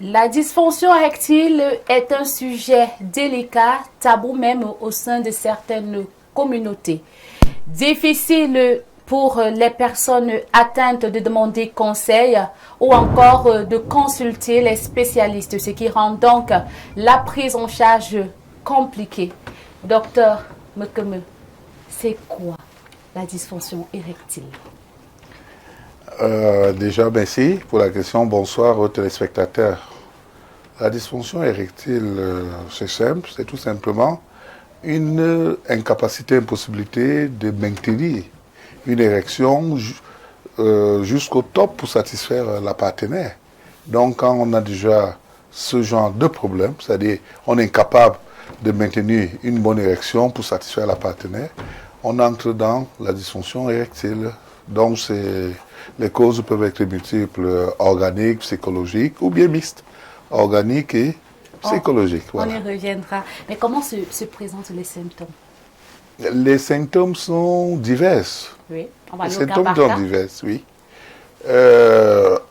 La dysfonction érectile est un sujet délicat, tabou même au sein de certaines communautés. Difficile pour les personnes atteintes de demander conseil ou encore de consulter les spécialistes, ce qui rend donc la prise en charge compliquée. Docteur Mekeme, c'est quoi la dysfonction érectile? Déjà, merci pour la question. Bonsoir aux téléspectateurs. La dysfonction érectile, c'est simple, c'est tout simplement une incapacité, impossibilité de maintenir une érection jusqu'au top pour satisfaire la partenaire. Donc, quand on a déjà ce genre de problème, c'est-à-dire on est incapable de maintenir une bonne érection pour satisfaire la partenaire, on entre dans la dysfonction érectile. Donc, les causes peuvent être multiples, organiques, psychologiques ou bien mixtes, organiques et psychologiques. Voilà. On y reviendra. Mais comment se présentent les symptômes? Les symptômes sont divers. Oui, on va les symptômes sont divers, oui.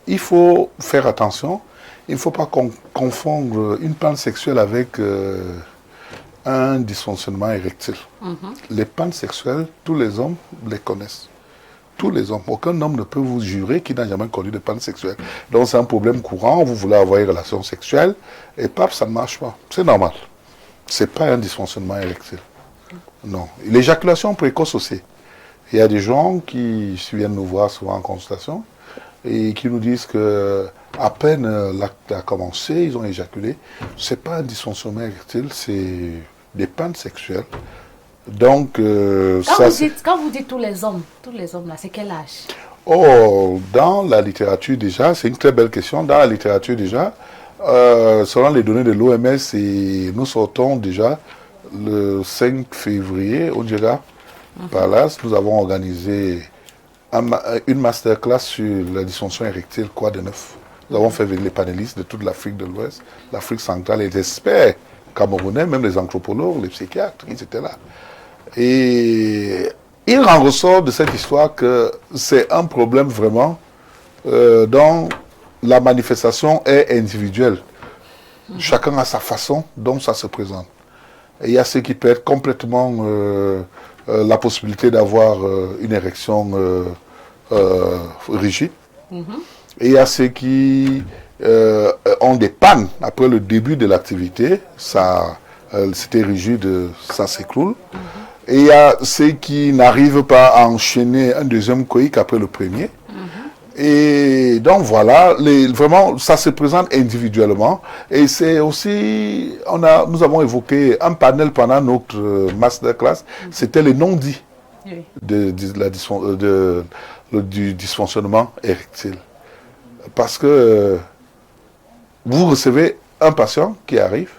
Il faut faire attention. Il ne faut pas confondre une panne sexuelle avec un dysfonctionnement érectile. Les pannes sexuelles, tous les hommes les connaissent. Tous les hommes. Aucun homme ne peut vous jurer qu'il n'a jamais connu de panne sexuelle. Donc c'est un problème courant, vous voulez avoir une relation sexuelle, et paf, ça ne marche pas. C'est normal. Ce n'est pas un dysfonctionnement érectile. Non. L'éjaculation précoce aussi. Il y a des gens qui viennent nous voir souvent en consultation et qui nous disent que à peine l'acte a commencé, ils ont éjaculé. Ce n'est pas un dysfonctionnement érectile, c'est des pannes sexuelles. Donc, quand vous dites tous les hommes là, c'est quel âge? Oh, dans la littérature déjà, c'est une très belle question. Dans la littérature déjà, selon les données de l'OMS, nous sortons déjà le 5 février, on dira, par là, nous avons organisé une masterclass sur la dysfonction érectile, quoi de neuf. Nous avons fait venir les panélistes de toute l'Afrique de l'Ouest, l'Afrique centrale, les experts camerounais, même les anthropologues, les psychiatres, ils étaient là. Et il en ressort de cette histoire que c'est un problème vraiment dont la manifestation est individuelle. Chacun a sa façon dont ça se présente. Et il y a ceux qui perdent complètement la possibilité d'avoir une érection rigide. Et il y a ceux qui ont des pannes après le début de l'activité. C'était rigide, ça s'écroule. Et il y a ceux qui n'arrivent pas à enchaîner un deuxième coït après le premier. Et donc voilà, vraiment, ça se présente individuellement. Et c'est aussi, nous avons évoqué un panel pendant notre masterclass, c'était les non-dits du dysfonctionnement érectile. Parce que vous recevez un patient qui arrive,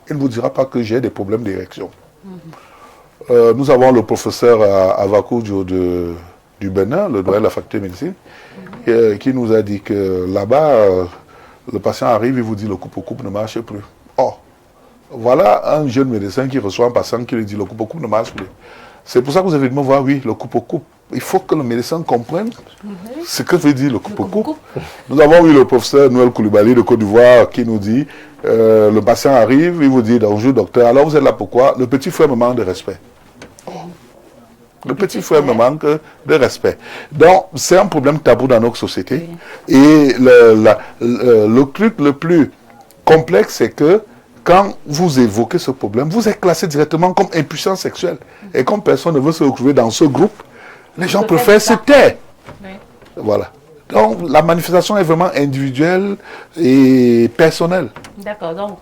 il ne vous dira pas que j'ai des problèmes d'érection. Nous avons le professeur Avakou du Bénin, le doyen de la faculté de médecine, qui nous a dit que là-bas, le patient arrive et vous dit le coupe-au-coupe ne marche plus. Oh, voilà un jeune médecin qui reçoit un patient qui lui dit le coupe-au-coupe ne marche plus. C'est pour ça que vous avez dû me voir, oui, le coupe-au-coupe. Il faut que le médecin comprenne ce que veut dire le coupe-au-coupe. Nous avons eu le professeur Noël Koulibaly de Côte d'Ivoire qui nous dit, le patient arrive, il vous dit, bonjour docteur, alors vous êtes là pourquoi? Le petit frère me manque de respect. Le petit frère me manque de respect. Donc, c'est un problème tabou dans notre société. Oui. Et le truc le plus complexe, c'est que quand vous évoquez ce problème, vous êtes classé directement comme impuissant sexuel. Et comme personne ne veut se retrouver dans ce groupe, les gens préfèrent se taire. Oui. Voilà. Donc, la manifestation est vraiment individuelle et personnelle. D'accord. Donc,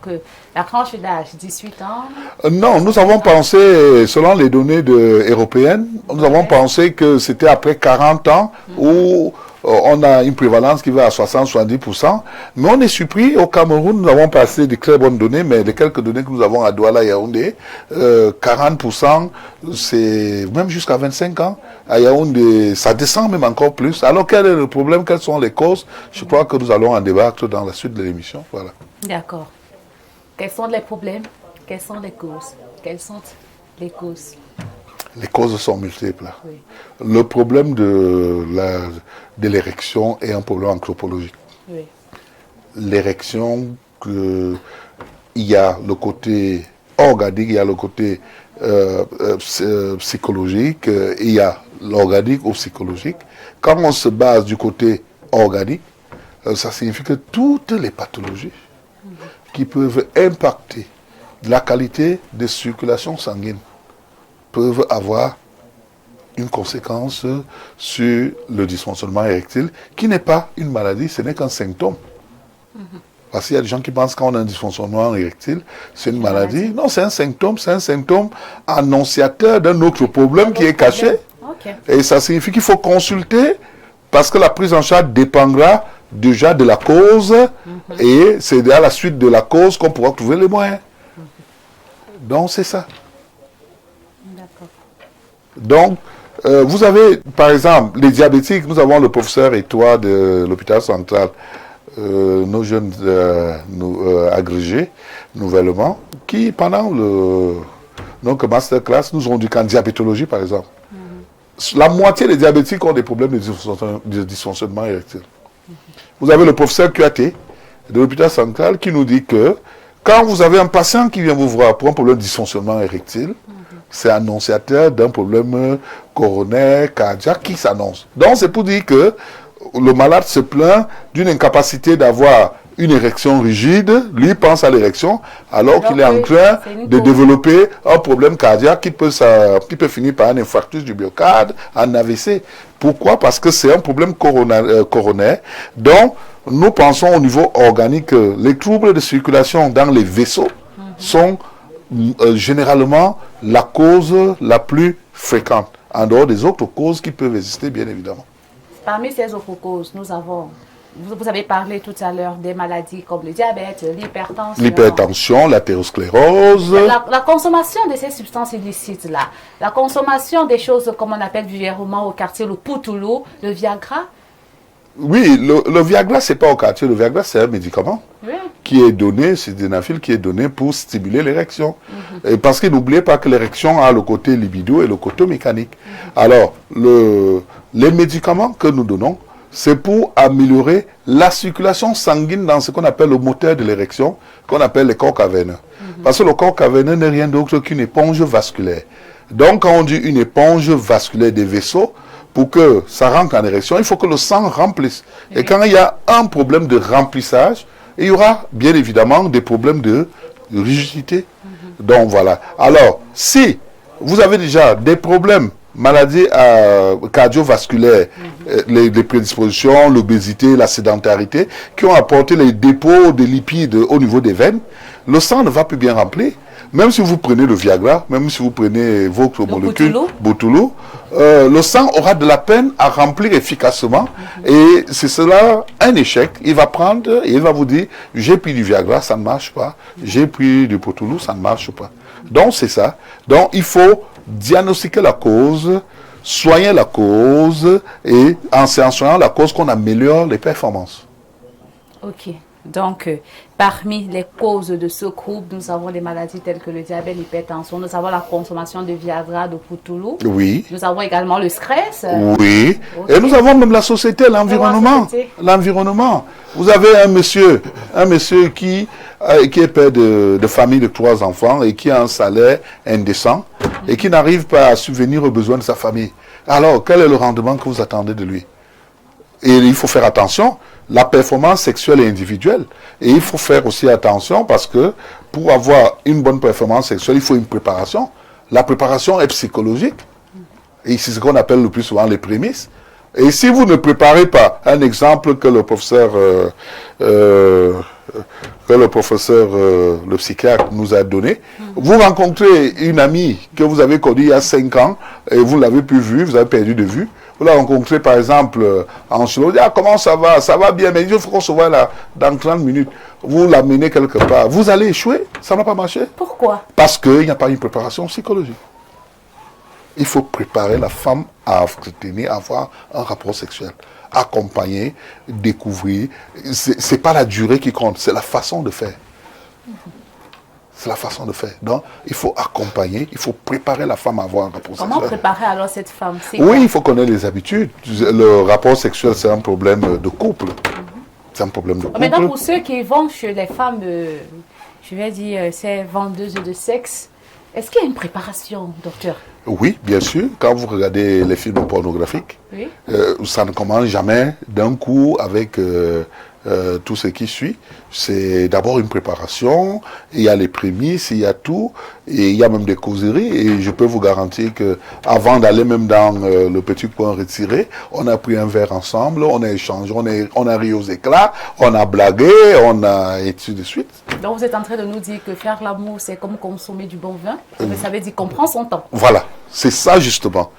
la tranche d'âge, 18 ans? Non, nous avons pensé, selon les données européennes, nous avons pensé que c'était après 40 ans où on a une prévalence qui va à 60-70%. Mais on est surpris, au Cameroun, nous avons passé de très bonnes données, mais les quelques données que nous avons à Douala et Yaoundé, 40%, c'est même jusqu'à 25 ans. À Yaoundé, ça descend même encore plus. Alors quel est le problème? Quelles sont les causes? Je crois que nous allons en débattre dans la suite de l'émission. Voilà. D'accord. Quels sont les problèmes? Quelles sont les causes? Quelles sont les causes? Les causes sont multiples. Oui. Le problème de l'érection est un problème anthropologique. Oui. l'érection, il y a le côté organique, il y a le côté psychologique, il y a l'organique ou psychologique. Quand on se base du côté organique, ça signifie que toutes les pathologies qui peuvent impacter la qualité de circulation sanguine peuvent avoir une conséquence sur le dysfonctionnement érectile, qui n'est pas une maladie, ce n'est qu'un symptôme. Parce qu'il y a des gens qui pensent qu'on a un dysfonctionnement érectile, c'est une maladie. Non, c'est un symptôme annonciateur d'un autre problème qui est caché. Okay. Et ça signifie qu'il faut consulter, parce que la prise en charge dépendra déjà de la cause, et c'est à la suite de la cause qu'on pourra trouver les moyens. Donc, c'est ça. D'accord. Donc, vous avez, par exemple, les diabétiques, nous avons le professeur Étoile de l'hôpital central, nos jeunes agrégés, nouvellement, qui, pendant donc, masterclass, nous ont dit qu'en diabétologie, par exemple, la moitié des diabétiques ont des problèmes de dysfonctionnement érectile. Vous avez le professeur QAT de l'hôpital central qui nous dit que quand vous avez un patient qui vient vous voir pour un problème de dysfonctionnement érectile, c'est annonciateur d'un problème coronaire, cardiaque qui s'annonce. Donc c'est pour dire que le malade se plaint d'une incapacité d'avoir une érection rigide, lui pense à l'érection, alors qu'il est en train de développer un problème cardiaque qui peut finir par un infarctus du myocarde, un AVC. Pourquoi? Parce que c'est un problème coronaire. Donc, nous pensons au niveau organique que les troubles de circulation dans les vaisseaux sont généralement la cause la plus fréquente, en dehors des autres causes qui peuvent exister, bien évidemment. Parmi ces autres causes, nous avons, vous avez parlé tout à l'heure des maladies comme le diabète, l'hypertension, l'athérosclérose. La consommation de ces substances illicites-là, la consommation des choses comme on appelle vulgairement au quartier le poutoulou, le Viagra. Oui, le Viagra, ce n'est pas au quartier, le Viagra, c'est un médicament qui est donné, c'est Sildenafil qui est donné pour stimuler l'érection. Et parce que n'oubliez pas que l'érection a le côté libido et le côté mécanique. Alors, les médicaments que nous donnons, c'est pour améliorer la circulation sanguine dans ce qu'on appelle le moteur de l'érection, qu'on appelle le corps caverneux. Parce que le corps caverneux n'est rien d'autre qu'une éponge vasculaire. Donc, quand on dit une éponge vasculaire des vaisseaux, pour que ça rentre en érection, il faut que le sang remplisse. Et quand il y a un problème de remplissage, il y aura bien évidemment des problèmes de rigidité. Donc voilà. Alors, si vous avez déjà des problèmes, maladies cardiovasculaires, les prédispositions, l'obésité, la sédentarité, qui ont apporté les dépôts de lipides au niveau des veines, le sang ne va plus bien remplir. Même si vous prenez le Viagra, même si vous prenez votre molécule, Botoulou, le sang aura de la peine à remplir efficacement. Et c'est cela un échec. Il va prendre et il va vous dire, j'ai pris du Viagra, ça ne marche pas. J'ai pris du Botoulou, ça ne marche pas. Donc c'est ça. Donc il faut diagnostiquer la cause, soigner la cause et en soignant la cause qu'on améliore les performances. Ok. Donc, parmi les causes de ce groupe, nous avons des maladies telles que le diabète, l'hypertension, nous avons la consommation de Viagra, de Poutoulou. Oui. Nous avons également le stress. Oui. Okay. Et nous avons même la société, l'environnement. L'environnement. Vous avez un monsieur qui est père de famille de 3 enfants et qui a un salaire indécent et qui n'arrive pas à subvenir aux besoins de sa famille. Alors, quel est le rendement que vous attendez de lui? Et il faut faire attention. La performance sexuelle est individuelle. Et il faut faire aussi attention parce que pour avoir une bonne performance sexuelle, il faut une préparation. La préparation est psychologique. Et c'est ce qu'on appelle le plus souvent les prémices. Et si vous ne préparez pas, un exemple que le professeur, le psychiatre nous a donné, vous rencontrez une amie que vous avez connue il y a 5 ans et vous ne l'avez plus vue, vous avez perdu de vue. Vous la rencontrez par exemple en Chilo, comment ça va bien, mais il faut qu'on se voit là dans 30 minutes. Vous l'amenez quelque part, vous allez échouer, ça n'a pas marché. Pourquoi? Parce qu'il n'y a pas une préparation psychologique. Il faut préparer la femme à tenir, à avoir un rapport sexuel, accompagner, découvrir. Ce n'est pas la durée qui compte, c'est la façon de faire. C'est la façon de faire. Donc, il faut accompagner, il faut préparer la femme à avoir un rapport sexuel. Comment préparer alors cette femme? Oui, il faut connaître les habitudes. Le rapport sexuel, c'est un problème de couple. C'est un problème de couple. Maintenant, pour ceux qui vont chez les femmes, je vais dire, ces vendeuses de sexe, est-ce qu'il y a une préparation, docteur? Oui, bien sûr. Quand vous regardez les films pornographiques, Oui. ça ne commence jamais d'un coup avec tout ce qui suit. C'est d'abord une préparation, il y a les prémices, il y a tout, et il y a même des causeries. Et je peux vous garantir que avant d'aller même dans le petit coin retiré, on a pris un verre ensemble, on a échangé, on a ri aux éclats, on a blagué, on a et ainsi de suite. Donc vous êtes en train de nous dire que faire l'amour, c'est comme consommer du bon vin. Ça veut dire qu'on prend son temps. Voilà, c'est ça justement.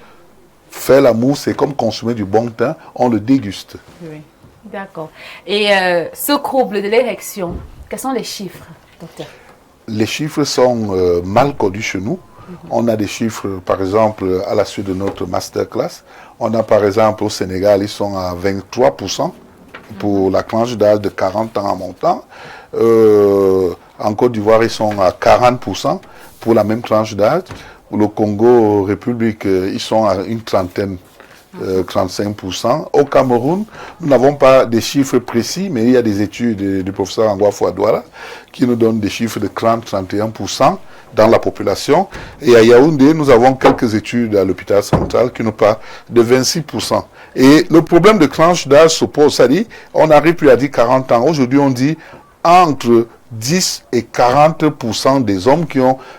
Faire l'amour, c'est comme consommer du bon thym, on le déguste. Oui, d'accord. Et ce trouble de l'érection, quels sont les chiffres, docteur? Les chiffres sont mal connus chez nous. On a des chiffres, par exemple, à la suite de notre masterclass. On a, par exemple, au Sénégal, ils sont à 23% pour la tranche d'âge de 40 ans en montant. En Côte d'Ivoire, ils sont à 40% pour la même tranche d'âge. Le Congo, République, ils sont à une trentaine, 35%. Au Cameroun, nous n'avons pas des chiffres précis, mais il y a des études du professeur Angwa Fouadouala qui nous donnent des chiffres de 30-31% dans la population. Et à Yaoundé, nous avons quelques études à l'hôpital central qui nous parlent de 26%. Et le problème de tranche d'âge se pose, c'est-à-dire, on n'arrive plus à dire 40 ans. Aujourd'hui, on dit entre 10 et 40% des hommes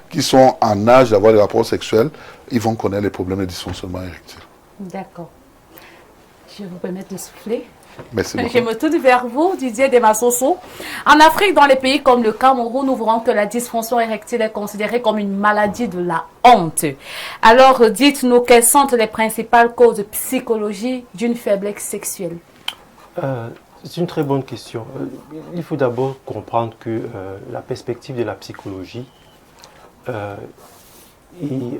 qui sont en âge d'avoir des rapports sexuels, ils vont connaître les problèmes de dysfonctionnement érectile. D'accord. Je vous permets de souffler. Merci beaucoup. Je me tourne vers vous, Didier Demassoso. En Afrique, dans les pays comme le Cameroun, nous verrons que la dysfonction érectile est considérée comme une maladie de la honte. Alors, dites-nous quelles sont les principales causes psychologiques d'une faiblesse sexuelle? C'est une très bonne question. Il faut d'abord comprendre que la perspective de la psychologie est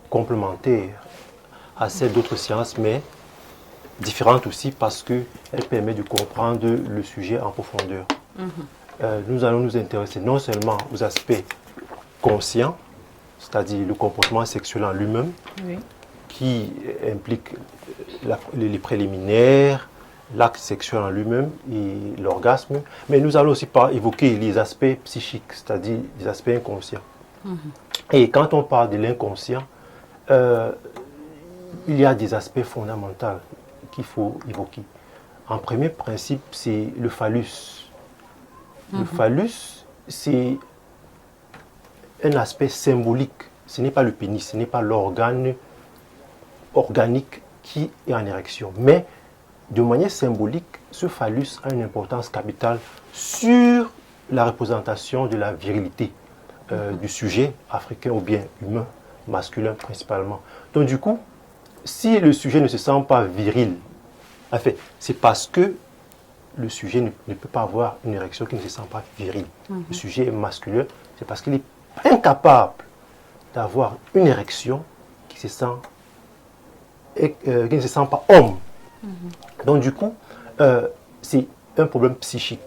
complémentaire à celle d'autres sciences, mais différente aussi parce qu'elle permet de comprendre le sujet en profondeur. Nous allons nous intéresser non seulement aux aspects conscients, c'est-à-dire le comportement sexuel en lui-même, Oui. qui implique les préliminaires, l'acte sexuel en lui-même et l'orgasme, mais nous allons aussi évoquer les aspects psychiques, c'est-à-dire les aspects inconscients. Et quand on parle de l'inconscient, il y a des aspects fondamentaux qu'il faut évoquer. En premier principe, c'est le phallus. Le phallus, c'est un aspect symbolique. Ce n'est pas le pénis, ce n'est pas l'organe organique qui est en érection. Mais de manière symbolique, ce phallus a une importance capitale sur la représentation de la virilité du sujet africain ou bien humain, masculin principalement. Donc du coup, si le sujet ne se sent pas viril, en fait, c'est parce que le sujet ne peut pas avoir une érection qui ne se sent pas viril. Le sujet est masculin, c'est parce qu'il est incapable d'avoir une érection qui ne se sent pas homme. Donc du coup, c'est un problème psychique.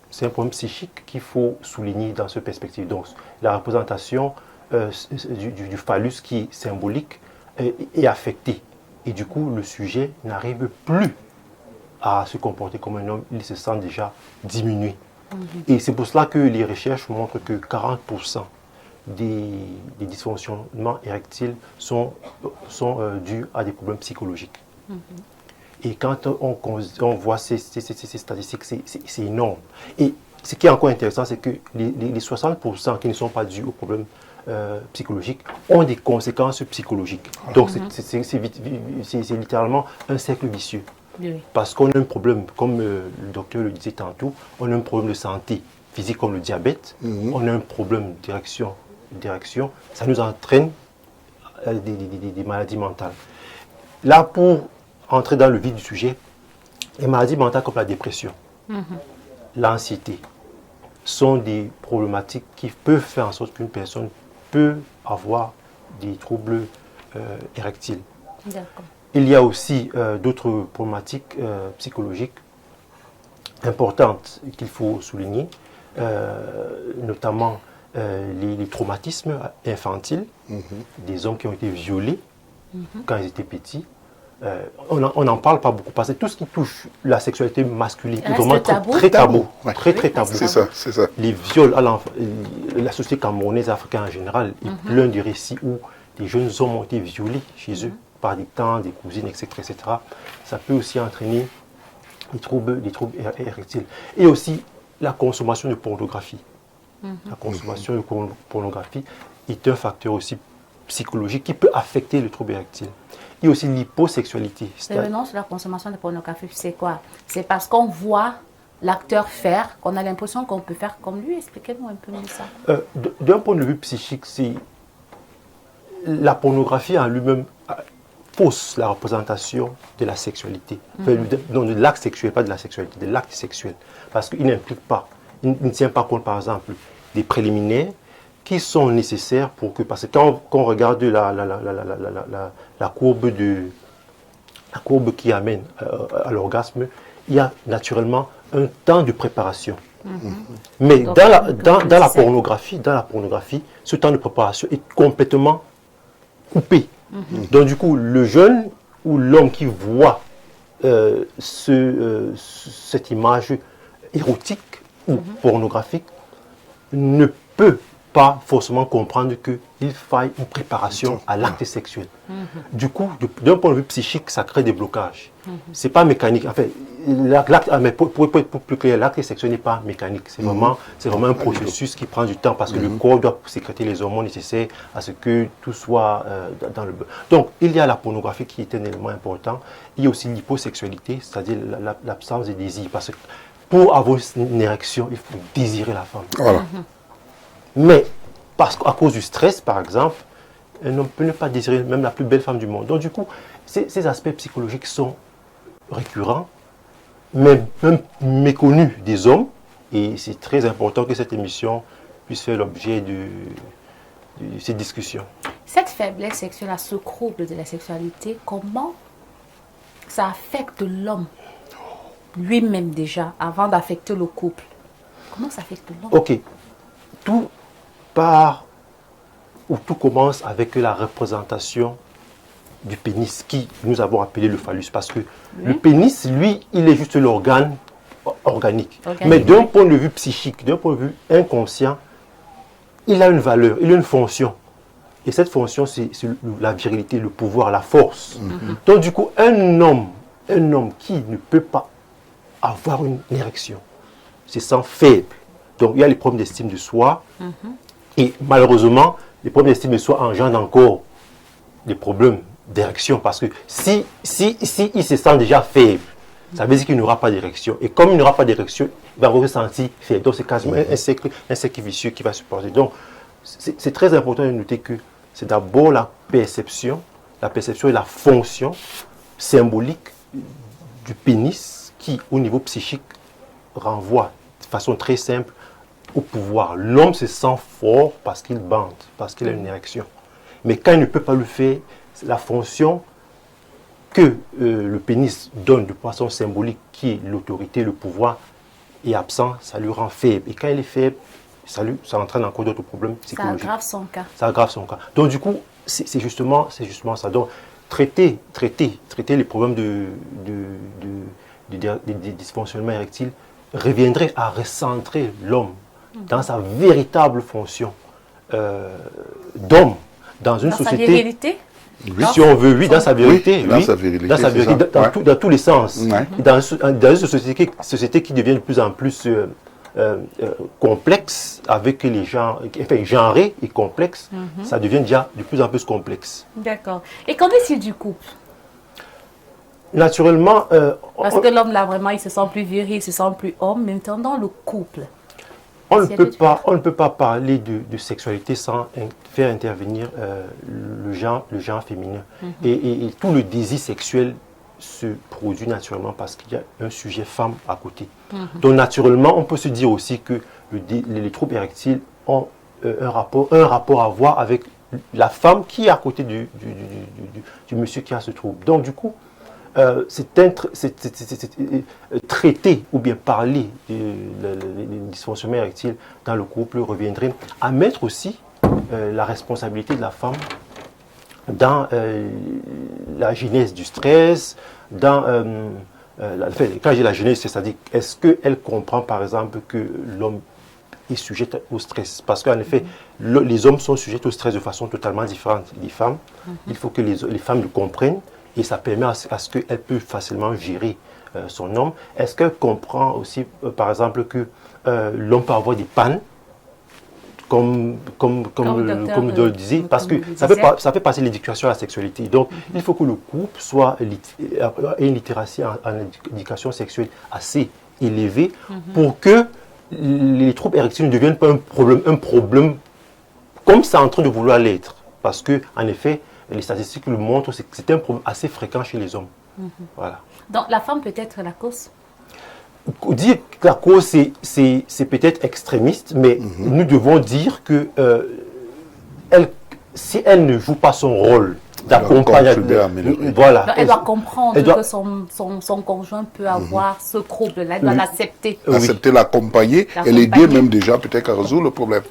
C'est un problème psychique qu'il faut souligner dans cette perspective. Donc la représentation du phallus qui est symbolique est affectée. Et du coup, le sujet n'arrive plus à se comporter comme un homme. Il se sent déjà diminué. Et c'est pour cela que les recherches montrent que 40% des dysfonctionnements érectiles sont dus à des problèmes psychologiques. Et quand on voit ces statistiques, c'est énorme. Et ce qui est encore intéressant, c'est que les 60% qui ne sont pas dus aux problèmes psychologiques ont des conséquences psychologiques. Donc c'est littéralement un cercle vicieux. Oui. Parce qu'on a un problème, comme le docteur le disait tantôt, on a un problème de santé physique comme le diabète, on a un problème d'érection, ça nous entraîne des maladies mentales. Là, pour entrer dans le vif du sujet, les maladies mentales comme la dépression, l'anxiété, sont des problématiques qui peuvent faire en sorte qu'une personne peut avoir des troubles érectiles. D'accord. Il y a aussi d'autres problématiques psychologiques importantes qu'il faut souligner, notamment les traumatismes infantiles, des hommes qui ont été violés quand ils étaient petits, On n'en parle pas beaucoup parce que tout ce qui touche la sexualité masculine est Reste vraiment tabou. très tabou. Ouais. Très, très tabou. C'est ça, c'est ça. Les viols à l'enfant, la société camerounaise, africaine en général, est plein de récits où des jeunes hommes ont été violés chez eux par des tantes, des cousines, etc., etc. Ça peut aussi entraîner des troubles érectiles. Et aussi la consommation de pornographie. La consommation de pornographie est un facteur aussi psychologique qui peut affecter le trouble érectile. Il y a aussi l'hyposexualité. Revenons sur la consommation de pornographie, c'est quoi? C'est parce qu'on voit l'acteur faire qu'on a l'impression qu'on peut faire comme lui. Expliquez-nous un peu mieux ça. D'un point de vue psychique, c'est la pornographie en lui-même fausse la représentation de la sexualité. Enfin, non, de l'acte sexuel, pas de la sexualité, de l'acte sexuel. Parce qu'il n'implique pas, il ne tient pas compte, par exemple, des préliminaires qui sont nécessaires pour que, parce que quand on regarde la courbe qui amène à l'orgasme, il y a naturellement un temps de préparation. Mais Donc, dans la pornographie, ce temps de préparation est complètement coupé. Donc du coup, le jeune ou l'homme qui voit cette image érotique ou pornographique ne peut pas forcément comprendre qu'il faille une préparation à l'acte sexuel. Du coup, d'un point de vue psychique, ça crée des blocages. C'est pas mécanique. En fait, mais pour être plus clair, l'acte sexuel n'est pas mécanique. C'est vraiment un processus qui prend du temps parce que le corps doit sécréter les hormones nécessaires à ce que tout soit dans le... Donc, il y a la pornographie qui est un élément important. Il y a aussi l'hyposexualité, c'est-à-dire l'absence de désir. Parce que pour avoir une érection, il faut désirer la femme. Voilà. Mais, à cause du stress, par exemple, un homme peut ne pas désirer même la plus belle femme du monde. Donc, du coup, ces aspects psychologiques sont récurrents, même méconnus des hommes. Et c'est très important que cette émission puisse faire l'objet de ces discussions. Cette faiblesse sexuelle, ce trouble de la sexualité, comment ça affecte l'homme lui-même déjà, avant d'affecter le couple? Comment ça affecte l'homme? Ok. Tout commence avec la représentation du pénis, qui nous avons appelé le phallus, parce que le pénis, lui, il est juste l'organe organique. Mais d'un point de vue psychique, d'un point de vue inconscient, il a une valeur, il a une fonction. Et cette fonction, c'est la virilité, le pouvoir, la force. Donc du coup, un homme qui ne peut pas avoir une érection, se sent faible. Donc il y a les problèmes d'estime de soi. Et malheureusement, les problèmes d'estime de soi engendrent encore des problèmes d'érection. Parce que si il se sent déjà faible, ça veut dire qu'il n'aura pas d'érection. Et comme il n'aura pas d'érection, il va se sentir faible. Donc c'est quasiment un cercle vicieux qui va se porter. Donc c'est très important de noter que c'est d'abord la perception et la fonction symbolique du pénis qui, au niveau psychique, renvoie de façon très simple au pouvoir. L'homme se sent fort parce qu'il bande, parce qu'il a une érection. Mais quand il ne peut pas le faire, la fonction que le pénis donne de façon symbolique, qui est l'autorité, le pouvoir, est absent, ça lui rend faible. Et quand il est faible, ça entraîne encore d'autres problèmes psychologiques. Ça aggrave son cas. Ça aggrave son cas. Donc du coup, c'est justement ça. Donc traiter les problèmes de dysfonctionnement érectile reviendrait à recentrer l'homme dans sa véritable fonction d'homme dans une société. Sa virilité? Oui. Si on veut, oui, dans sa vérité, dans sa virilité, dans tous les sens. Ouais. Dans une société qui devient de plus en plus complexe, avec les gens, enfin, genré et complexe, ça devient déjà de plus en plus complexe. D'accord. Et qu'en est-il du couple? Naturellement... Parce que l'homme, là, vraiment, il se sent plus viril, il se sent plus homme, mais maintenant, le couple. On ne peut pas parler de sexualité sans faire intervenir le genre féminin. Et tout le désir sexuel se produit naturellement parce qu'il y a un sujet femme à côté. Donc naturellement, on peut se dire aussi que les troubles érectiles ont un rapport à voir avec la femme qui est à côté du monsieur qui a ce trouble. Donc du coup, traiter ou bien parler des dysfonctionnements érectiles dans le couple reviendrait à mettre aussi la responsabilité de la femme dans la genèse du stress, dans... quand j'ai la genèse, c'est-à-dire, est-ce qu'elle comprend, par exemple, que l'homme est sujet au stress? Parce qu'en effet, les hommes sont sujets au stress de façon totalement différente des femmes. Il faut que les femmes le comprennent et ça permet à ce qu'elles peuvent facilement gérer son homme. Est-ce qu'elle comprend aussi, par exemple, que l'homme peut avoir des pannes, comme le disait, parce que ça fait passer l'éducation à la sexualité. Donc, il faut que le couple ait une littératie en éducation sexuelle assez élevée pour que les troubles érectiles ne deviennent pas un problème comme c'est en train de vouloir l'être. Parce que, en effet, les statistiques le montrent, c'est un problème assez fréquent chez les hommes. Voilà. Donc, la femme peut être la cause? Dire que la cause, c'est peut-être extrémiste, mais nous devons dire que si elle ne joue pas son rôle d'accompagnement, voilà. Donc, elle doit comprendre que son conjoint peut avoir ce trouble-là, elle doit l'accepter. Accepter, l'accompagner et l'aider même déjà peut-être à résoudre le problème.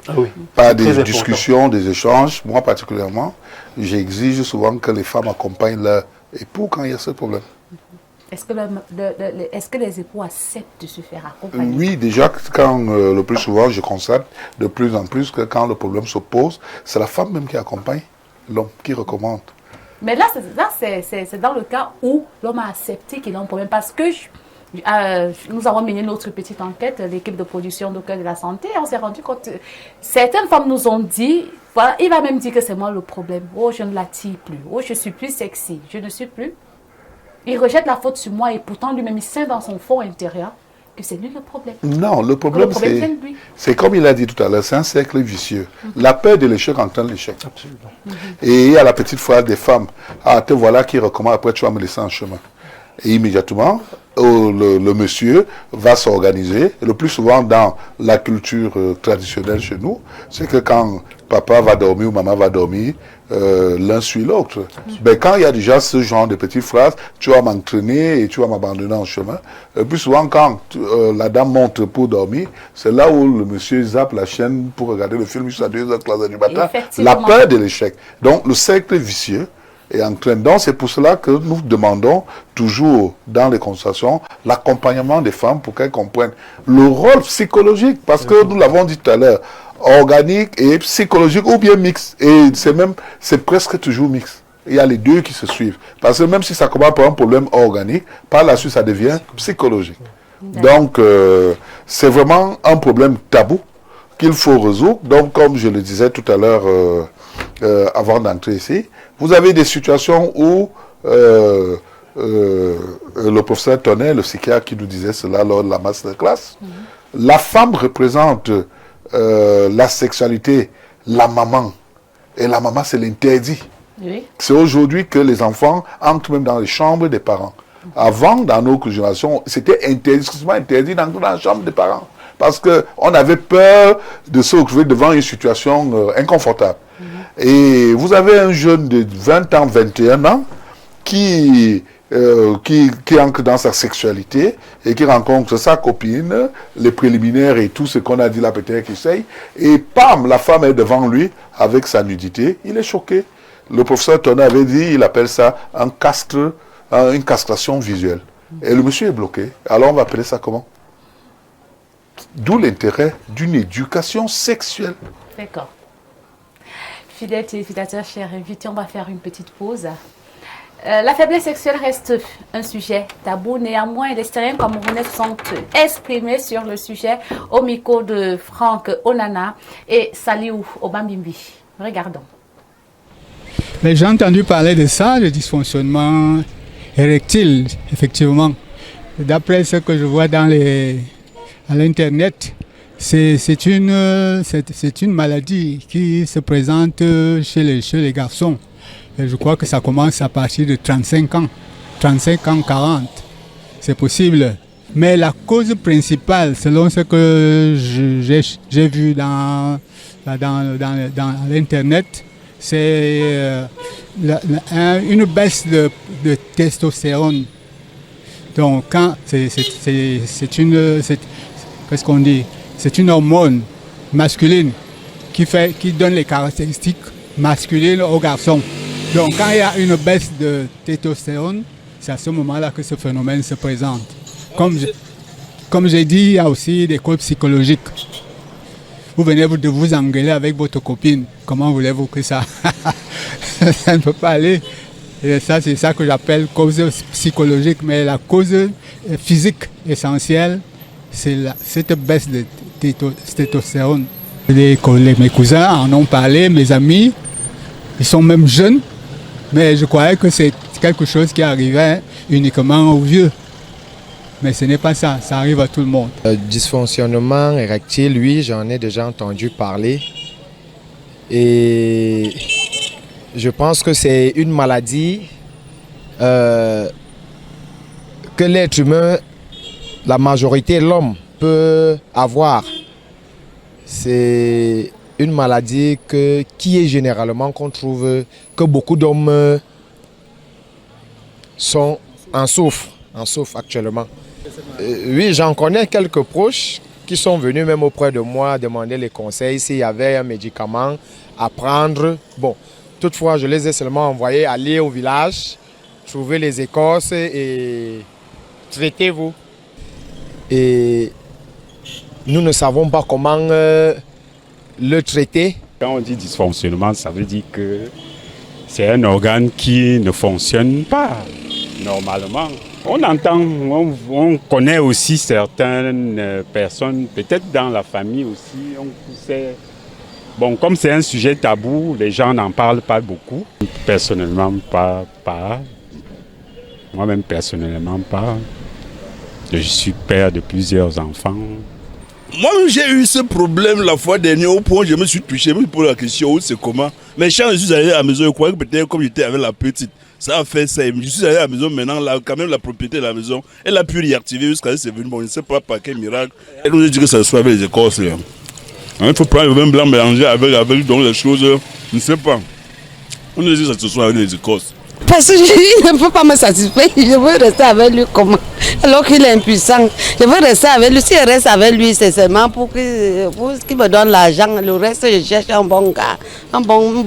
Par des discussions, des échanges. Moi particulièrement, j'exige souvent que les femmes accompagnent leur époux quand il y a ce problème. Est-ce que les époux acceptent de se faire accompagner? Oui, déjà, quand le plus souvent, je constate de plus en plus que quand le problème se pose, c'est la femme même qui accompagne l'homme, qui recommande. Mais là, c'est dans le cas où l'homme a accepté qu'il a un problème. Parce que nous avons mené notre petite enquête, l'équipe de production de Cœur de la Santé, et on s'est rendu compte, certaines femmes nous ont dit, voilà, il va même dire que c'est moi le problème. Oh, je ne l'attire plus. Oh, je suis plus sexy. Je ne suis plus. Il rejette la faute sur moi et pourtant lui-même il sait dans son fond intérieur que c'est lui le problème. Non, le problème c'est comme il a dit tout à l'heure, c'est un cercle vicieux. La peur de l'échec entraîne l'échec. Absolument. Et il y a la petite phrase des femmes, ah te voilà qui recommande, après tu vas me laisser en chemin. Et immédiatement, le monsieur va s'organiser. Le plus souvent dans la culture traditionnelle chez nous, c'est que quand papa va dormir ou maman va dormir, l'un suit l'autre. Ben, quand il y a déjà ce genre de petites phrases, tu vas m'entraîner et tu vas m'abandonner en chemin. Plus souvent, quand la dame monte pour dormir, c'est là où le monsieur zappe la chaîne pour regarder le film jusqu'à 2h, 3h du matin. La peur de l'échec. Donc, le cercle vicieux est en train. Donc, c'est pour cela que nous demandons toujours dans les consultations l'accompagnement des femmes pour qu'elles comprennent le rôle psychologique. Parce que nous l'avons dit tout à l'heure, organique et psychologique ou bien mixte. Et c'est presque toujours mixte. Il y a les deux qui se suivent. Parce que même si ça commence par un problème organique, par la suite ça devient psychologique. Donc c'est vraiment un problème tabou qu'il faut résoudre. Donc comme je le disais tout à l'heure avant d'entrer ici, vous avez des situations où le professeur Tonnet, le psychiatre qui nous disait cela lors de la masterclass, la femme représente la sexualité, la maman. Et la maman, c'est l'interdit. Oui. C'est aujourd'hui que les enfants entrent même dans les chambres des parents. Avant, dans nos générations, c'était interdit d'entrer dans la chambre des parents. Parce qu'on avait peur de se retrouver devant une situation inconfortable. Et vous avez un jeune de 20 ans, 21 ans, qui entre dans sa sexualité et qui rencontre sa copine, les préliminaires et tout ce qu'on a dit là peut-être qu'il essaye, et pam, la femme est devant lui avec sa nudité, il est choqué. Le professeur Tonnet avait dit, il appelle ça une castration visuelle. Et le monsieur est bloqué. Alors on va appeler ça comment? D'où l'intérêt d'une éducation sexuelle. D'accord. Fidèles téléspectateurs, chers invités, on va faire une petite pause. La faiblesse sexuelle reste un sujet tabou. Néanmoins, les citoyens camerounais sont exprimés sur le sujet au micro de Franck Onana et Saliou Obambimbi. Regardons. Mais j'ai entendu parler de ça, le dysfonctionnement érectile, effectivement. D'après ce que je vois à l'Internet, c'est une maladie qui se présente chez les garçons. Et je crois que ça commence à partir de 35 ans, 40. C'est possible. Mais la cause principale, selon ce que j'ai vu dans l'Internet, c'est une baisse de testostérone. Donc, qu'est-ce qu'on dit? C'est une hormone masculine qui donne les caractéristiques masculines aux garçons. Donc quand il y a une baisse de testostérone, c'est à ce moment-là que ce phénomène se présente. Comme j'ai dit, il y a aussi des causes psychologiques. Vous venez de vous engueuler avec votre copine. Comment voulez-vous que ça ça ne peut pas aller. Et ça, c'est ça que j'appelle cause psychologique. Mais la cause physique essentielle, c'est cette baisse de testostérone. Mes cousins en ont parlé, mes amis, ils sont même jeunes, mais je croyais que c'est quelque chose qui arrivait uniquement aux vieux. Mais ce n'est pas ça, ça arrive à tout le monde. Dysfonctionnement érectile, oui, j'en ai déjà entendu parler. Et je pense que c'est une maladie que l'être humain, la majorité, l'homme, peut avoir. C'est une maladie qui est généralement qu'on trouve que beaucoup d'hommes en souffrent actuellement. Oui, j'en connais quelques proches qui sont venus même auprès de moi demander les conseils s'il y avait un médicament à prendre. Bon, toutefois, je les ai seulement envoyés aller au village, trouver les écorces et traitez-vous. Et nous ne savons pas comment le traiter. Quand on dit dysfonctionnement, ça veut dire que c'est un organe qui ne fonctionne pas normalement. On entend, on connaît aussi certaines personnes, peut-être dans la famille aussi, on sait. Bon, comme c'est un sujet tabou, les gens n'en parlent pas beaucoup. Personnellement, pas. Moi-même, personnellement, pas. Je suis père de plusieurs enfants. Moi-même, j'ai eu ce problème la fois dernière au point où je me suis touché, je me suis posé la question, c'est comment. Mais quand je suis allé à la maison, je croyais que peut-être comme j'étais avec la petite, ça a fait ça. Je suis allé à la maison maintenant, là, quand même la propriété de la maison, elle a pu réactiver jusqu'à ce que c'est venu. Bon, je ne sais pas par quel miracle. Elle nous a dit que ça soit avec les écorces. Là. Il faut prendre le vin blanc mélangé avec donc les choses, je ne sais pas. On nous a dit que ça se soit avec les écorces. Parce que je ne peux pas me satisfaire, je veux rester avec lui comment? Alors qu'il est impuissant, je veux rester avec lui. Si je reste avec lui, c'est seulement pour qu'il me donne l'argent. Le reste, je cherche un bon gars, un bon